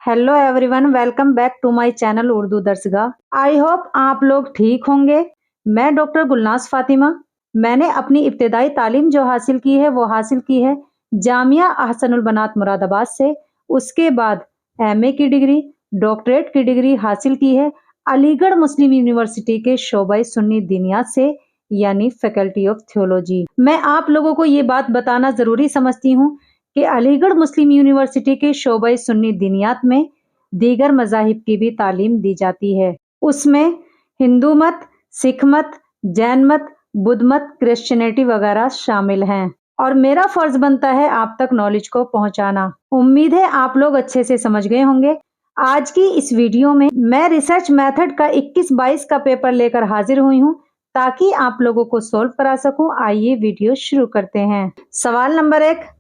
Hello everyone, welcome back to my channel Urdu Darsgah. I hope आप लोग ठीक होंगे। मैं डॉक्टर गुलनाज फातिमा। मैंने अपनी इब्तिदाई तालीम जो हासिल की है वो हासिल की है जामिया अहसनुल बनात मुरादाबाद से। उसके बाद एमए की डिग्री, डॉक्टरेट की डिग्री हासिल की है अलीगढ़ मुस्लिम यूनिवर्सिटी के शोबे सुन्नी दीनियात से, यानी फैकल्टी ऑफ थियोलॉजी। मैं आप लोगों को ये बात बताना जरूरी समझती हूँ कि अलीगढ़ मुस्लिम यूनिवर्सिटी के शोबे सुन्नी दीनियात में दीगर मज़ाहिब की भी तालीम दी जाती है। उसमें हिंदू मत, सिख मत, जैन मत, बुद्ध मत, क्रिश्चियनिटी वगैरह शामिल हैं और मेरा फर्ज बनता है आप तक नॉलेज को पहुंचाना। उम्मीद है आप लोग अच्छे से समझ गए होंगे। आज की इस वीडियो में मैं रिसर्च मेथड का 21-22 का पेपर लेकर हाजिर हुई हूँ ताकि आप लोगों को सोल्व करा सकूं। आइए वीडियो शुरू करते हैं। सवाल नंबर 1,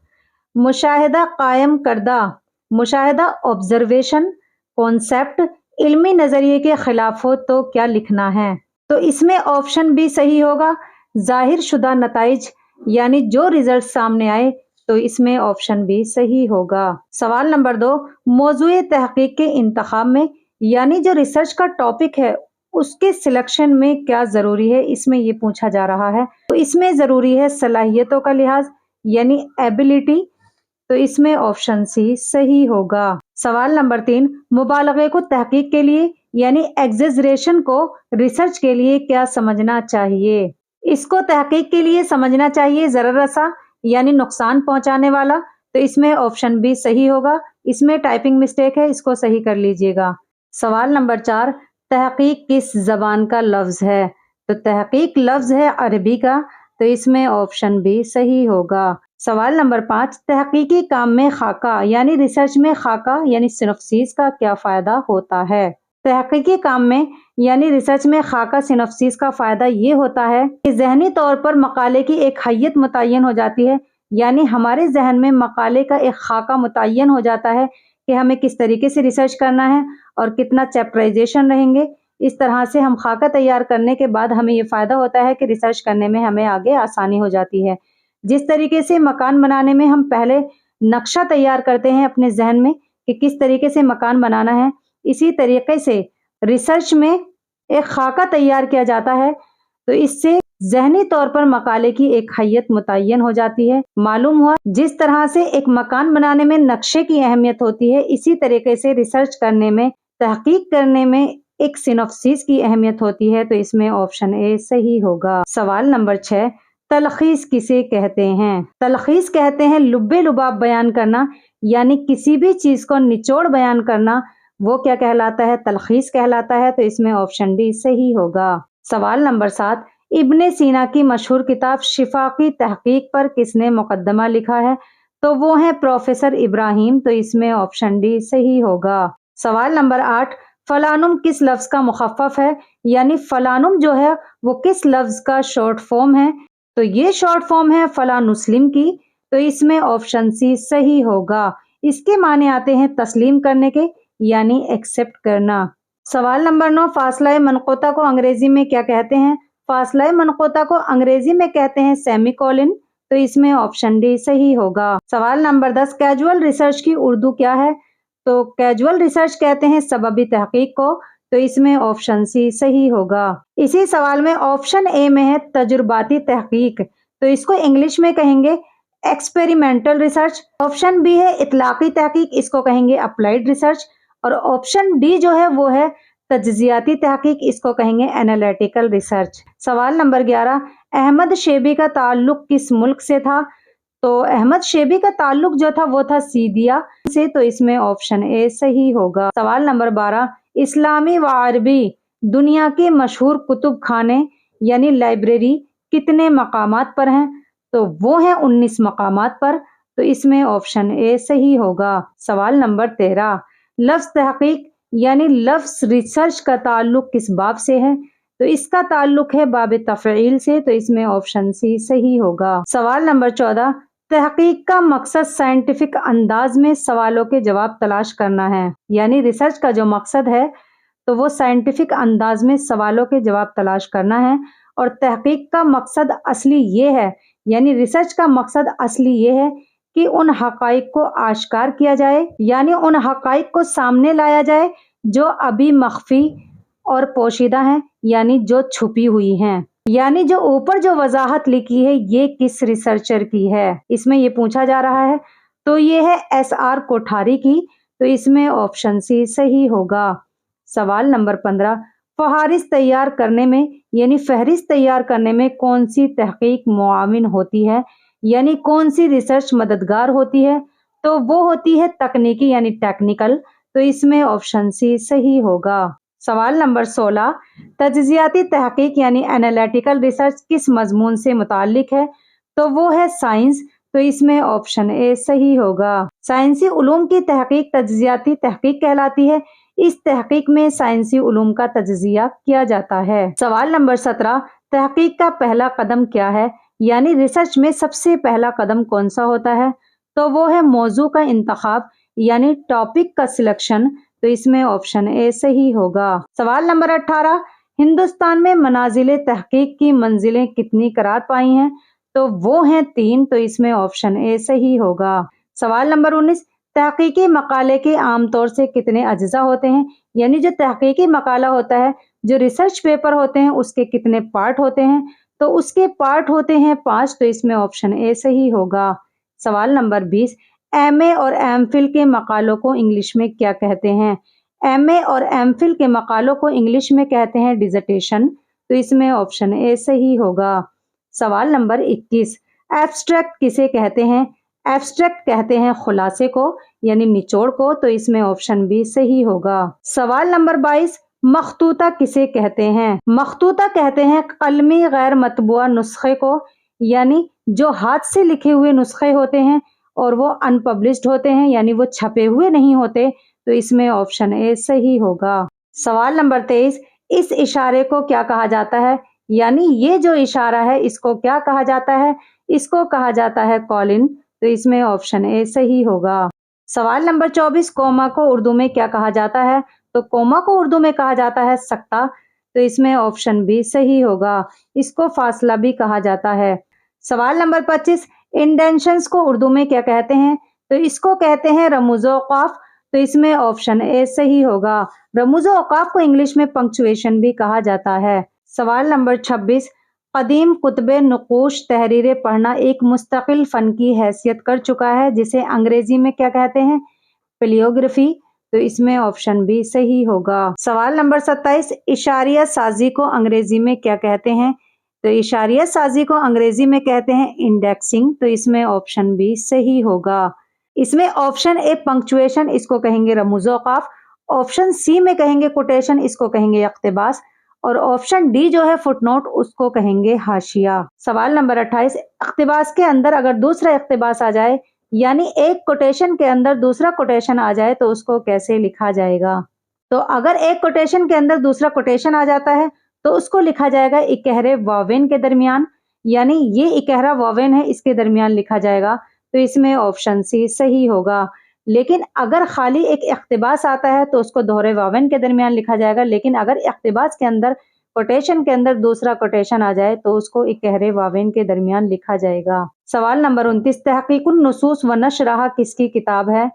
मुशाहिदा कायम करदा, मुशाहिदा ऑब्जर्वेशन कॉन्सेप्ट इल्मी नजरिए के खिलाफ हो तो क्या लिखना है? तो इसमें ऑप्शन बी सही होगा, जाहिर शुदा नताइज, यानी जो रिजल्ट सामने आए, तो इसमें ऑप्शन बी सही होगा। सवाल नंबर 2, मौजूए तहकीक के इंतखाब में, यानी जो रिसर्च का टॉपिक है उसके सिलेक्शन में क्या जरूरी है, इसमें ये पूछा जा रहा है। तो इसमें जरूरी है सलाहियतों का लिहाज, यानी एबिलिटी, तो इसमें ऑप्शन सी सही होगा। सवाल नंबर 3, मुबालगे को तहकीक के लिए यानी एग्जेजरेशन को रिसर्च के लिए क्या समझना चाहिए? इसको तहकीक के लिए समझना चाहिए ज़रर रसा, यानी नुकसान पहुंचाने वाला, तो इसमें ऑप्शन बी सही होगा। इसमें टाइपिंग मिस्टेक है, इसको सही कर लीजिएगा। सवाल नंबर 4, तहकीक किस जबान का लफ्ज है? तो तहकीक लफ्ज है अरबी का, तो इसमें ऑप्शन बी सही होगा। सवाल नंबर 5, तहकीकी काम में खाका यानी रिसर्च में खाका यानी सिनॉप्सिस का क्या फायदा होता है? तहकीकी काम में यानी रिसर्च में खाका सिनॉप्सिस का फायदा ये होता है कि जहनी तौर पर मकाले की एक हैयत मुतय्यन हो जाती है, यानी हमारे जहन में मकाले का एक खाका मुतय्यन हो जाता है कि हमें किस तरीके से रिसर्च करना है और कितना चैप्टराइजेशन रहेंगे। इस तरह से हम खाका तैयार करने के बाद हमें ये फायदा होता है कि रिसर्च करने में हमें आगे आसानी हो जाती है। जिस तरीके से मकान बनाने में हम पहले नक्शा तैयार करते हैं अपने जहन में कि किस तरीके से मकान बनाना है, इसी तरीके से रिसर्च में एक खाका तैयार किया जाता है, तो इससे जहनी तौर पर मकाले की एक हैयत मुतय्यन हो जाती है। मालूम हुआ जिस तरह से एक मकान बनाने में नक्शे की अहमियत होती है, इसी तरीके से रिसर्च करने में, तहकीक करने में एक सिनॉप्सिस की अहमियत होती है, तो इसमें ऑप्शन ए सही होगा। सवाल नंबर 6, तलखीस किसे कहते हैं? तलखीस कहते हैं लुब्बे लुबाब बयान करना, यानी किसी भी चीज को निचोड़ बयान करना, वो क्या कहलाता है? तलखीस कहलाता है, तो इसमें ऑप्शन डी सही होगा। सवाल नंबर 7, इब्ने सीना की मशहूर किताब शिफा की तहकीक पर किसने मुकद्दमा लिखा है? तो वो है प्रोफेसर इब्राहिम, तो इसमें ऑप्शन डी सही होगा। सवाल नंबर 8, फलानुम किस लफ्ज का मुखफ़फ़ है, यानी फलानुम जो है वो किस लफ्ज का शॉर्ट फॉर्म है? तो ये शॉर्ट फॉर्म है फलानुस्लिम की, तो इसमें ऑप्शन सी सही होगा। इसके माने आते हैं तस्लीम करने के, यानी एक्सेप्ट करना। सवाल नंबर 9, फासला मनक़ूता को अंग्रेजी में क्या कहते हैं? फासला मनक़ूता को अंग्रेजी में कहते हैं सेमीकोलन, तो इसमें ऑप्शन डी सही होगा। सवाल नंबर 10, कैजुअल रिसर्च की उर्दू क्या है? तो कैजुअल रिसर्च कहते हैं सबबी तहकीक को, तो इसमें ऑप्शन सी सही होगा। इसी सवाल में ऑप्शन ए में है तजुर्बाती तहकीक, तो इसको इंग्लिश में कहेंगे एक्सपेरिमेंटल रिसर्च। ऑप्शन बी है इतलाकी तहकीक, इसको कहेंगे अप्लाइड रिसर्च, और ऑप्शन डी जो है वो है तज्जियाती तहकीक, इसको कहेंगे एनालिटिकल रिसर्च। सवाल नंबर 11, अहमद शेबी का ताल्लुक किस मुल्क से था? तो अहमद शेबी का ताल्लुक जो था वो था सीरिया से, तो इसमें ऑप्शन ए सही होगा। सवाल नंबर 12, इस्लामी व अरबी दुनिया के मशहूर कुतुब खाने यानी लाइब्रेरी कितने मकामात पर हैं? तो वो हैं 19 मकामात पर, तो इसमें ऑप्शन ए सही होगा। सवाल नंबर 13, लफ्ज तहकीक यानी लफ्ज रिसर्च का ताल्लुक किस बाब से है? तो इसका ताल्लुक है बाब तफ़ईल से, तो इसमें ऑप्शन सी सही होगा। सवाल नंबर 14, तहकीक का मकसद साइंटिफिक अंदाज में सवालों के जवाब तलाश करना है, यानी रिसर्च का जो मकसद है तो वो साइंटिफिक अंदाज में सवालों के जवाब तलाश करना है, और तहकीक का मकसद असली ये है, यानी रिसर्च का मकसद असली ये है کہ उन हक़ाइक़ को आश्कार किया जाए, यानी उन हक़ाइक़ को सामने लाया जाए जो अभी मख्फी और पोशीदा हैं, यानी जो छुपी हुई हैं। यानी जो ऊपर जो वजाहत लिखी है ये किस रिसर्चर की है, इसमें ये पूछा जा रहा है। तो ये है SR कोठारी की, तो इसमें ऑप्शन सी सही होगा। सवाल नंबर 15, फहरिस्त तैयार करने में यानी फहरिस्त तैयार करने में कौन सी तहकीक मुआविन होती है, यानी कौन सी रिसर्च मददगार होती है? तो वो होती है तकनीकी यानी टेक्निकल, तो इसमें ऑप्शन सी सही होगा। सवाल नंबर 16, तज्जियाती तहकीक यानी एनालिटिकल रिसर्च किस मजमून से मुताल्लिक है? तो वो है साइंस, तो इसमें ऑप्शन ए सही होगा। साइंसी उलूम की तहकीक तज्जियाती तहकीक कहलाती है। इस तहकीक में साइंसी उलूम का तज्जिया किया जाता है। सवाल नंबर 17, तहकीक का पहला कदम क्या है, यानी रिसर्च में सबसे पहला कदम कौन सा होता है? तो वो है मौजू का इंतखाब यानी टॉपिक का सिलेक्शन, तो इसमें ऑप्शन ए सही होगा। सवाल नंबर 18, हिंदुस्तान में मनाजिले तहकीक की मंजिलें कितनी करार पाई हैं? तो वो हैं 3, तो इसमें ऑप्शन ए सही होगा। सवाल नंबर 19, तहकीकी मकाले के आमतौर से कितने अज्जा होते हैं, यानी जो तहकीकी मकाला होता है, जो रिसर्च पेपर होते हैं उसके कितने पार्ट होते हैं? तो उसके पार्ट होते हैं 5, तो इसमें ऑप्शन ए सही होगा। सवाल नंबर 20, MA और MPhil के मकालों को इंग्लिश में क्या कहते हैं? MA और MPhil के मकालों को इंग्लिश में कहते हैं डिसर्टेशन, तो इसमें ऑप्शन ए सही होगा। सवाल नंबर 21, एब्स्ट्रैक्ट किसे कहते हैं? एब्स्ट्रैक्ट कहते हैं खुलासे को यानी निचोड़ को, तो इसमें ऑप्शन बी सही होगा। सवाल नंबर 22, मखतूता किसे कहते हैं? मखतूता कहते हैं कलमी गैर मतबूआ नुस्खे को, यानी जो हाथ से लिखे हुए नुस्खे होते हैं और वो अनपब्लिश्ड होते हैं, यानी वो छपे हुए नहीं होते, तो इसमें ऑप्शन ए सही होगा। सवाल नंबर 23, इस इशारे को क्या कहा जाता है, यानी ये जो इशारा है इसको क्या कहा जाता है? इसको कहा जाता है कॉलिन, तो इसमें ऑप्शन ए सही होगा। सवाल नंबर 24, कोमा को उर्दू में क्या कहा जाता है? तो कोमा को उर्दू में कहा जाता है सक्ता, तो इसमें ऑप्शन बी सही होगा। इसको फासला भी कहा जाता है। सवाल नंबर 25, इंडेंशंस को उर्दू में क्या कहते हैं? तो इसको कहते हैं रमूज़-ओ-औक़ाफ़, तो इसमें ऑप्शन ए सही होगा। रमूज़-ओ-औक़ाफ़ को इंग्लिश में पंक्चुएशन भी कहा जाता है। सवाल नंबर 26, कदीम कुतुब नुक़ूश तहरीरें पढ़ना एक मुस्तकिल फ़न की हैसियत कर चुका है, जिसे अंग्रेजी में क्या कहते हैं? प्लेयोग्राफी, तो इसमें ऑप्शन बी सही होगा। सवाल नंबर 27, इशारिया साजी को अंग्रेजी में क्या कहते हैं? तो इशारिया साजी को अंग्रेजी में कहते हैं इंडेक्सिंग, तो इसमें ऑप्शन बी सही होगा। इसमें ऑप्शन ए पंक्चुएशन, इसको कहेंगे रमूज़-ओ-औक़ाफ़, ऑप्शन सी में कहेंगे कोटेशन, इसको कहेंगे इक़्तिबास, और ऑप्शन डी जो है फुटनोट, उसको कहेंगे हाशिया। सवाल नंबर 28, इक़्तिबास के अंदर अगर दूसरा इक़्तिबास आ जाए, यानी एक कोटेशन के अंदर दूसरा कोटेशन आ जाए, तो उसको कैसे लिखा जाएगा? तो अगर एक कोटेशन के अंदर दूसरा कोटेशन आ जाता है तो उसको लिखा जाएगा इकहरे वावेन के दरमियान, यानी ये इकहरा वावेन है इसके दरमियान लिखा जाएगा, तो इसमें ऑप्शन सी सही होगा। लेकिन अगर खाली एक इक़्तिबास आता है तो उसको दोहरे वावेन के दरमियान लिखा जाएगा, लेकिन अगर इक़्तिबास के अंदर कोटेशन के अंदर दूसरा कोटेशन आ जाए तो उसको इकहरे वावेन के दरमियान लिखा जाएगा। सवाल नंबर 29, तहक़ीक़ुन नुसूस व नशरहा किसकी किताब है?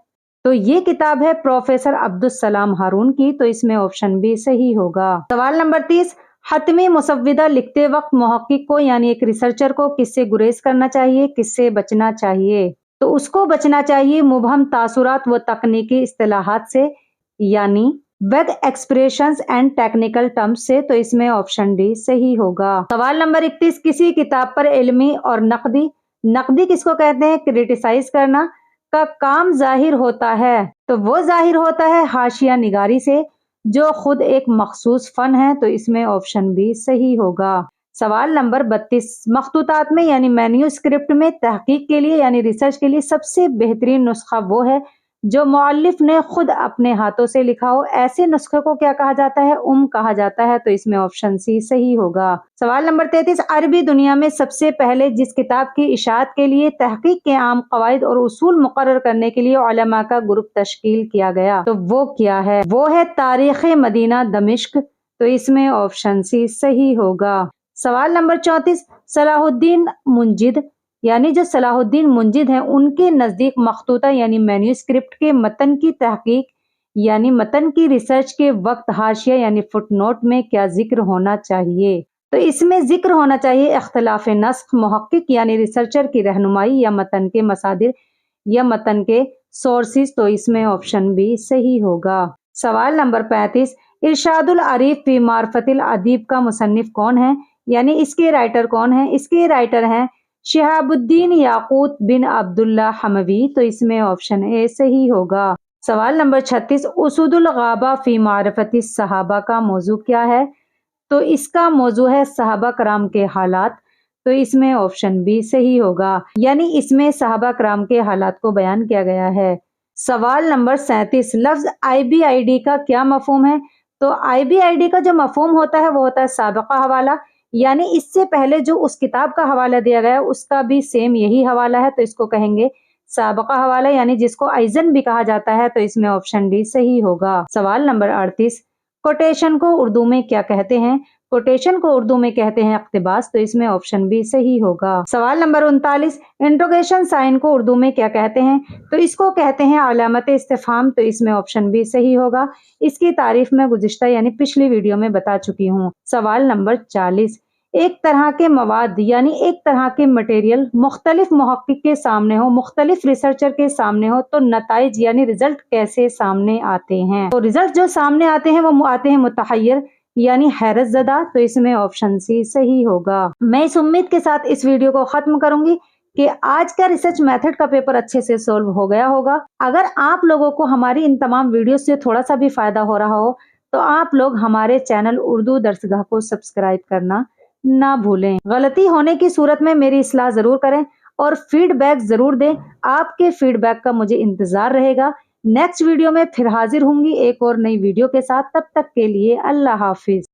तो ये किताब है प्रोफेसर अब्दुस्सलाम हारून की, तो इसमें ऑप्शन बी सही होगा। सवाल नंबर 30, हतमी मुसव्विदा लिखते वक्त मुहक्किक को यानी एक रिसर्चर को किससे गुरेज करना चाहिए, किससे बचना चाहिए? तो उसको बचना चाहिए मुबहम तासुरात व तकनीकी इस्तिलाहात से, यानी वेग एक्सप्रेशंस एंड टेक्निकल टर्म्स से, तो इसमें ऑप्शन डी सही होगा। सवाल नंबर 31, किसी किताब पर इल्मी और नकदी किसको कहते हैं? क्रिटिसाइज करना का काम जाहिर होता है, तो वो जाहिर होता है हाशिया निगारी से, जो खुद एक मखसूस फन है, तो इसमें ऑप्शन बी सही होगा। सवाल नंबर 32, मखतूतात में यानी मैन्यूस्क्रिप्ट में तहकीक के लिए यानी रिसर्च के लिए सबसे बेहतरीन नुस्खा वो है जो मुअल्लिफ ने खुद अपने हाथों से लिखा हो, ऐसे नुस्खे को क्या कहा जाता है? कहा जाता है, तो इसमें ऑप्शन सी सही होगा। सवाल नंबर 33, अरबी दुनिया में सबसे पहले जिस किताब की इशाअत के लिए तहकीक के आम कवायद और उसूल मुकर्रर करने के लिए उलमा का ग्रुप तश्कील किया गया, तो वो क्या है? वो है तारीख मदीना दमिश्क, तो इसमें ऑप्शन सी सही होगा। सवाल नंबर 34, सलाहुद्दीन मुंजिद यानी जो सलाहुद्दीन मुंजिद हैं उनके नज़दीक मखतूता यानी मैन्यूस्क्रिप्ट के मतन की तहकीक यानी मतन की रिसर्च के वक्त हाशिया यानी फुटनोट में क्या जिक्र होना चाहिए? तो इसमें जिक्र होना चाहिए इख्तिलाफ नस्ख, मुहक्किक यानी रिसर्चर की रहनुमाई या मतन के मसादिर या मतन के सोर्सेज। तो इसमें ऑप्शन बी सही होगा। सवाल नंबर 35, इरशादुल आरिफ फी मारफतिल अदीब का मुसन्निफ कौन है? यानी इसके राइटर कौन है? इसके राइटर हैं शिहाबुद्दीन याकूत बिन अब्दुल्ला हमवी। तो इसमें ऑप्शन ए सही होगा। सवाल नंबर 36, उसुदुल गाबा फी मारफती सहाबा का मौजू क्या है? तो इसका मौजू है सहाबा कराम के हालात। तो इसमें ऑप्शन बी सही होगा, यानी इसमें सहाबा कराम के हालात को बयान किया गया है। सवाल नंबर 37, लफ्ज IBID का क्या मफहूम है? तो IBID का जो मफहूम होता है वो होता है साबिका हवाला, यानी इससे पहले जो उस किताब का हवाला दिया गया है उसका भी सेम यही हवाला है, तो इसको कहेंगे साबिका हवाला, यानी जिसको आइजन भी कहा जाता है। तो इसमें ऑप्शन डी सही होगा। सवाल नंबर 38, कोटेशन को उर्दू में क्या कहते हैं? कोटेशन को उर्दू में कहते हैं इक्तिबास। तो इसमें ऑप्शन बी सही होगा। सवाल नंबर 39, इंट्रोगेशन साइन को उर्दू में क्या कहते हैं? तो इसको कहते हैं अलामत इस्तिफहाम। तो इसमें ऑप्शन बी सही होगा। इसकी तारीफ में गुज़िश्ता यानी पिछली वीडियो में बता चुकी हूँ। सवाल नंबर 40, एक तरह के मवाद यानी एक तरह के मटेरियल मुख्तलिफ मुहक्किक के सामने हो, मुख्तलिफ रिसर्चर के सामने हो, तो नताइज यानी रिजल्ट कैसे सामने आते हैं? तो रिजल्ट जो सामने आते हैं वो आते हैं मुतहय्यर यानी हैरत ज़दा। तो इसमें ऑप्शन सी सही होगा। मैं इस उम्मीद के साथ इस वीडियो को खत्म करूंगी कि आज का रिसर्च मेथड का पेपर अच्छे से सोल्व हो गया होगा। अगर आप लोगों को हमारी इन तमाम वीडियो से थोड़ा सा भी फायदा हो रहा हो तो आप लोग हमारे चैनल उर्दू दर्सगाह को सब्सक्राइब करना ना भूलें। गलती होने की सूरत में मेरी इस्लाह जरूर करें और फीडबैक जरूर दें। आपके फीडबैक का मुझे इंतजार रहेगा। नेक्स्ट वीडियो में फिर हाजिर होंगी एक और नई वीडियो के साथ। तब तक के लिए अल्लाह हाफिज।